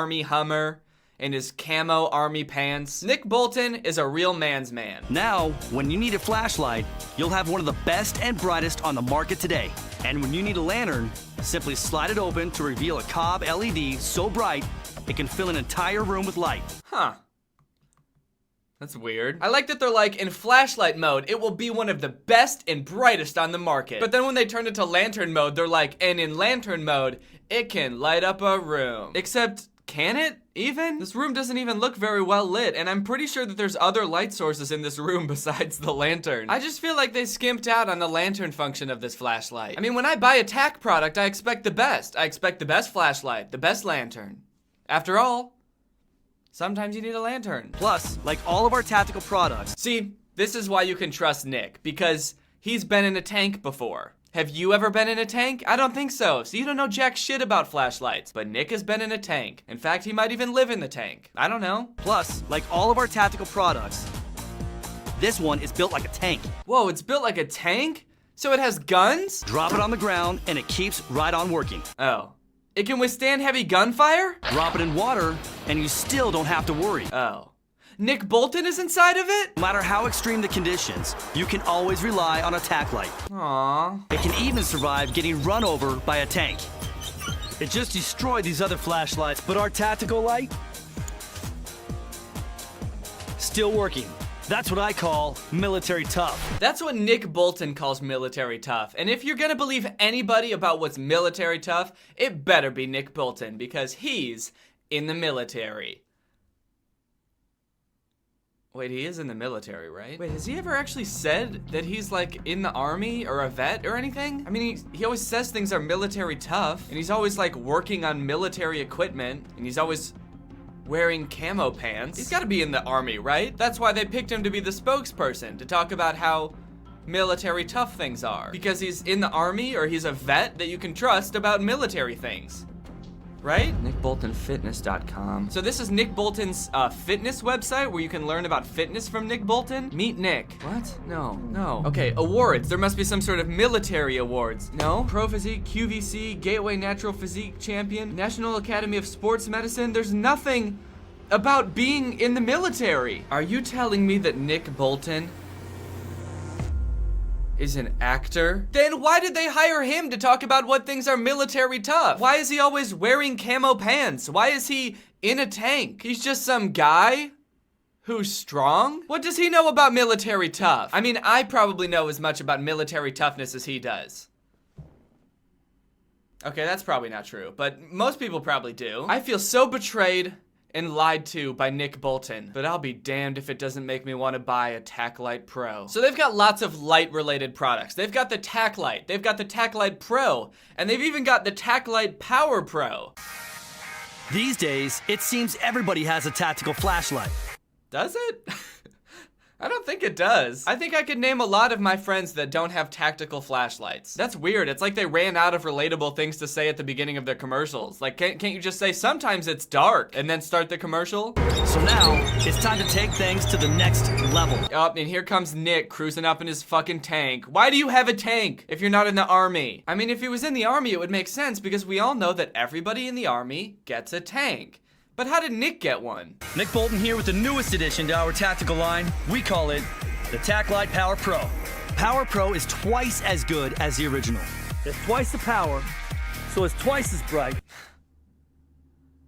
army Hummer and his camo army pants. Nick Bolton is a real man's man. Now, when you need a flashlight, you'll have one of the best and brightest on the market today. And when you need a lantern, simply slide it open to reveal a Cobb LED so bright it can fill an entire room with light. Huh. That's weird. I like that they're like, in flashlight mode, it will be one of the best and brightest on the market. But then when they turn it to lantern mode, they're like, and in lantern mode, it can light up a room. Except, can it even? This room doesn't even look very well lit, and I'm pretty sure that there's other light sources in this room besides the lantern. I just feel like they skimped out on the lantern function of this flashlight. I mean, when I buy a TAC product, I expect the best. I expect the best flashlight, the best lantern. After all, sometimes you need a lantern. Plus, like all of our tactical products. See, this is why you can trust Nick, because he's been in a tank before. Have you ever been in a tank? I don't think so, so you don't know jack shit about flashlights. But Nick has been in a tank. In fact, he might even live in the tank. I don't know. Plus, like all of our tactical products, this one is built like a tank. Whoa, it's built like a tank? So it has guns? Drop it on the ground and it keeps right on working. Oh. It can withstand heavy gunfire? Drop it in water and you still don't have to worry. Oh. Nick Bolton is inside of it? No matter how extreme the conditions, you can always rely on a tac light. Aww. It can even survive getting run over by a tank. It just destroyed these other flashlights, but our tactical light, still working. That's what I call military tough. That's what Nick Bolton calls military tough. And if you're gonna believe anybody about what's military tough, it better be Nick Bolton, because he's in the military. Wait, he is in the military, right? Wait, has he ever actually said that he's like in the army or a vet or anything? I mean, he always says things are military tough, and he's always like working on military equipment, and he's always wearing camo pants. He's gotta be in the army, right? That's why they picked him to be the spokesperson, to talk about how military tough things are. Because he's in the army or he's a vet that you can trust about military things. Right? NickBoltonFitness.com. So this is Nick Bolton's fitness website where you can learn about fitness from Nick Bolton. Meet Nick. What? No. Okay, awards. There must be some sort of military awards. No? Pro Physique, QVC, Gateway Natural Physique Champion, National Academy of Sports Medicine. There's nothing about being in the military. Are you telling me that Nick Bolton is an actor? Then why did they hire him to talk about what things are military tough? Why is he always wearing camo pants? Why is he in a tank? He's just some guy who's strong? What does he know about military tough? I mean, I probably know as much about military toughness as he does. Okay, that's probably not true, but most people probably do. I feel so betrayed and lied to by Nick Bolton, but I'll be damned if it doesn't make me want to buy a TAC Light Pro. So they've got lots of light-related products. They've got the TAC Light, they've got the TAC Light Pro, and they've even got the TAC Light Power Pro. These days, it seems everybody has a tactical flashlight. Does it? I don't think it does. I think I could name a lot of my friends that don't have tactical flashlights. That's weird. It's like they ran out of relatable things to say at the beginning of their commercials. Like, can't you just say, sometimes it's dark, and then start the commercial? So now, it's time to take things to the next level. Oh, and here comes Nick cruising up in his fucking tank. Why do you have a tank if you're not in the army? I mean, if he was in the army, it would make sense because we all know that everybody in the army gets a tank. But how did Nick get one? Nick Bolton here with the newest addition to our tactical line. We call it the TAC Light Power Pro. Power Pro is twice as good as the original. It's twice the power, so it's twice as bright.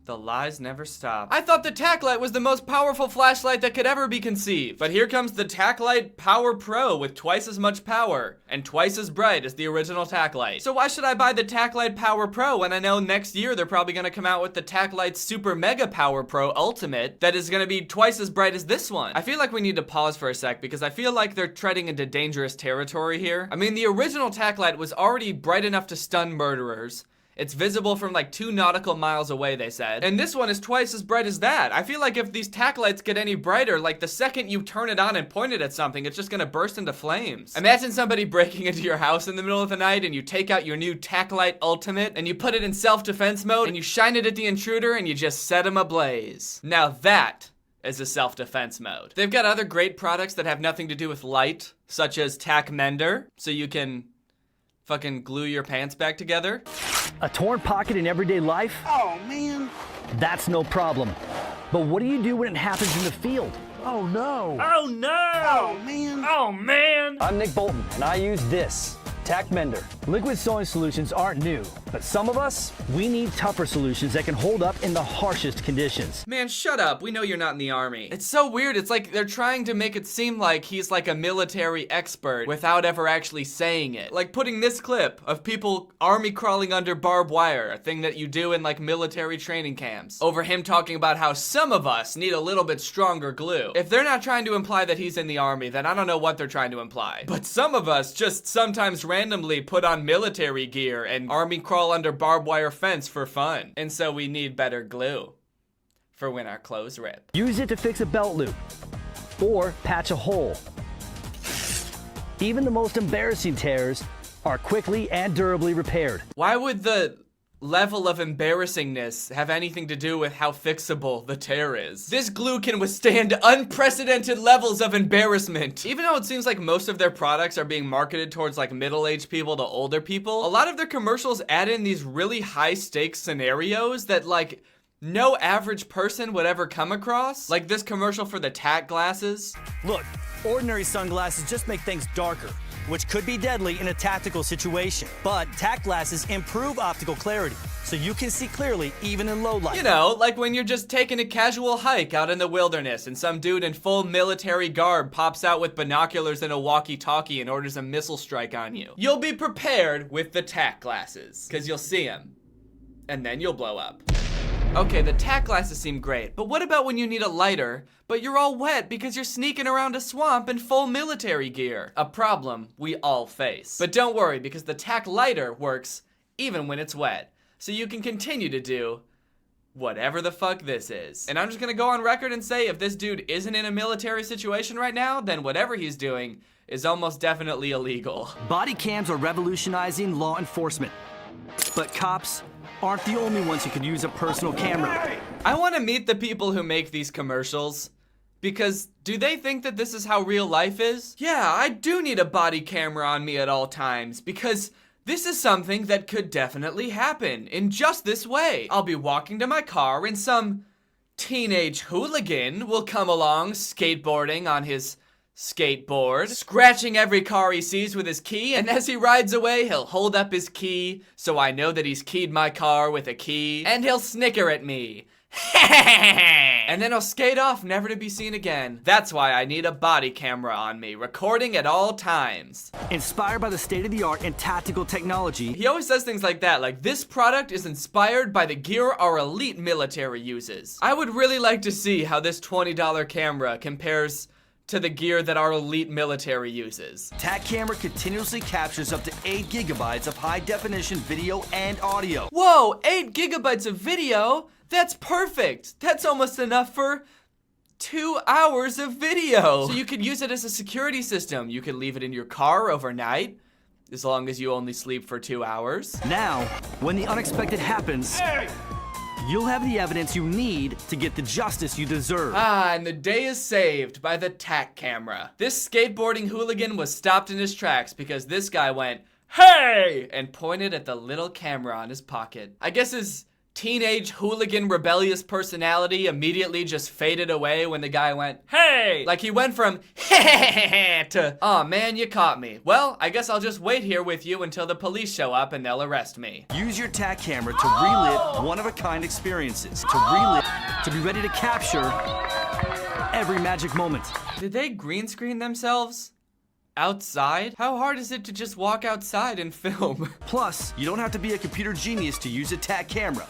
The lies never stop. I thought the TAC Light was the most powerful flashlight that could ever be conceived. But here comes the TAC Light Power Pro with twice as much power and twice as bright as the original TAC Light. So why should I buy the TAC Light Power Pro when I know next year they're probably gonna come out with the TAC Light Super Mega Power Pro Ultimate that is gonna be twice as bright as this one? I feel like we need to pause for a sec because I feel like they're treading into dangerous territory here. I mean, the original TAC Light was already bright enough to stun murderers. It's visible from like 2 nautical miles away, they said. And this one is twice as bright as that. I feel like if these TAC lights get any brighter, like the second you turn it on and point it at something, it's just gonna burst into flames. Imagine somebody breaking into your house in the middle of the night and you take out your new TAC Light Ultimate and you put it in self-defense mode and you shine it at the intruder and you just set him ablaze. Now that is a self-defense mode. They've got other great products that have nothing to do with light, such as TAC Mender, so you can fucking glue your pants back together. A torn pocket in everyday life? Oh, man. That's no problem. But what do you do when it happens in the field? Oh no! Oh no! Oh man! Oh man! I'm Nick Bolton, and I use this, Tack Mender. Liquid sewing solutions aren't new, but some of us, we need tougher solutions that can hold up in the harshest conditions. Man, shut up. We know you're not in the army. It's so weird. It's like they're trying to make it seem like he's like a military expert without ever actually saying it. Like putting this clip of people army crawling under barbed wire, a thing that you do in like military training camps, over him talking about how some of us need a little bit stronger glue. If they're not trying to imply that he's in the army, then I don't know what they're trying to imply. But some of us just sometimes randomly put on military gear and army crawl under barbed wire fence for fun. And so we need better glue for when our clothes rip. Use it to fix a belt loop or patch a hole. Even the most embarrassing tears are quickly and durably repaired. Why would the level of embarrassingness have anything to do with how fixable the tear is? This glue can withstand unprecedented levels of embarrassment. Even though it seems like most of their products are being marketed towards like middle-aged people to older people, a lot of their commercials add in these really high-stakes scenarios that like no average person would ever come across. Like this commercial for the Tack glasses. Look, ordinary sunglasses just make things darker, which could be deadly in a tactical situation. But Tack glasses improve optical clarity, so you can see clearly even in low light. You know, like when you're just taking a casual hike out in the wilderness and some dude in full military garb pops out with binoculars and a walkie-talkie and orders a missile strike on you. You'll be prepared with the Tack glasses, because you'll see him, and then you'll blow up. Okay, the Tack glasses seem great, but what about when you need a lighter, but you're all wet because you're sneaking around a swamp in full military gear? A problem we all face. But don't worry, because the Tack lighter works even when it's wet, so you can continue to do whatever the fuck this is. And I'm just gonna go on record and say if this dude isn't in a military situation right now, then whatever he's doing is almost definitely illegal. Body cams are revolutionizing law enforcement, but cops aren't the only ones who can use a personal camera. I want to meet the people who make these commercials, because do they think that this is how real life is? Yeah, I do need a body camera on me at all times, because this is something that could definitely happen in just this way. I'll be walking to my car and some teenage hooligan will come along skateboarding on his skateboard, scratching every car he sees with his key, and as he rides away, he'll hold up his key so I know that he's keyed my car with a key, and he'll snicker at me. And then he'll skate off, never to be seen again. That's why I need a body camera on me, recording at all times. Inspired by the state-of-the-art and tactical technology, He always says things like that, like, this product is inspired by the gear our elite military uses. I would really like to see how this $20 camera compares to the gear that our elite military uses. Tack camera continuously captures up to 8 gigabytes of high-definition video and audio. Whoa, 8 gigabytes of video? That's perfect. That's almost enough for 2 hours of video. So you could use it as a security system. You could leave it in your car overnight, as long as you only sleep for 2 hours. Now, when the unexpected happens, you'll have the evidence you need to get the justice you deserve. Ah, and the day is saved by the Tack camera. This skateboarding hooligan was stopped in his tracks because this guy went, "Hey!" and pointed at the little camera on his pocket. I guess his teenage hooligan rebellious personality immediately just faded away when the guy went, "Hey!" Like he went from to, "Aw man, you caught me. Well, I guess I'll just wait here with you until the police show up and they'll arrest me." Use your Tack camera to relive one-of-a-kind experiences. To be ready to capture every magic moment. Did they green screen themselves? Outside? How hard is it to just walk outside and film? Plus, you don't have to be a computer genius to use a Tack camera.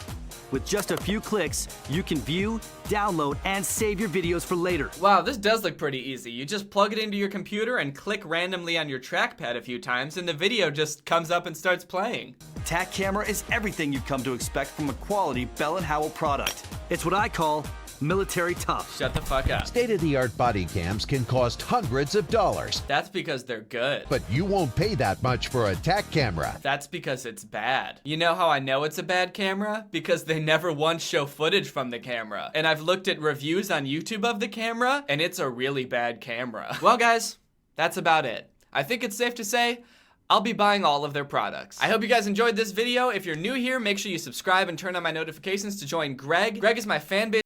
With just a few clicks, you can view, download, and save your videos for later. Wow, this does look pretty easy. You just plug it into your computer and click randomly on your trackpad a few times and the video just comes up and starts playing. Tack camera is everything you've come to expect from a quality Bell & Howell product. It's what I call military tough. Shut the fuck up. State-of-the-art body cams can cost hundreds of dollars, That's because they're good. but you won't pay that much for a Tack camera. That's because it's bad. You know how I know it's a bad camera? Because they never once show footage from the camera. And I've looked at reviews on YouTube of the camera, and it's a really bad camera. Well guys, that's about it. I think it's safe to say, I'll be buying all of their products. I hope you guys enjoyed this video. If you're new here, make sure you subscribe and turn on my notifications to join Greg. Greg is my fan base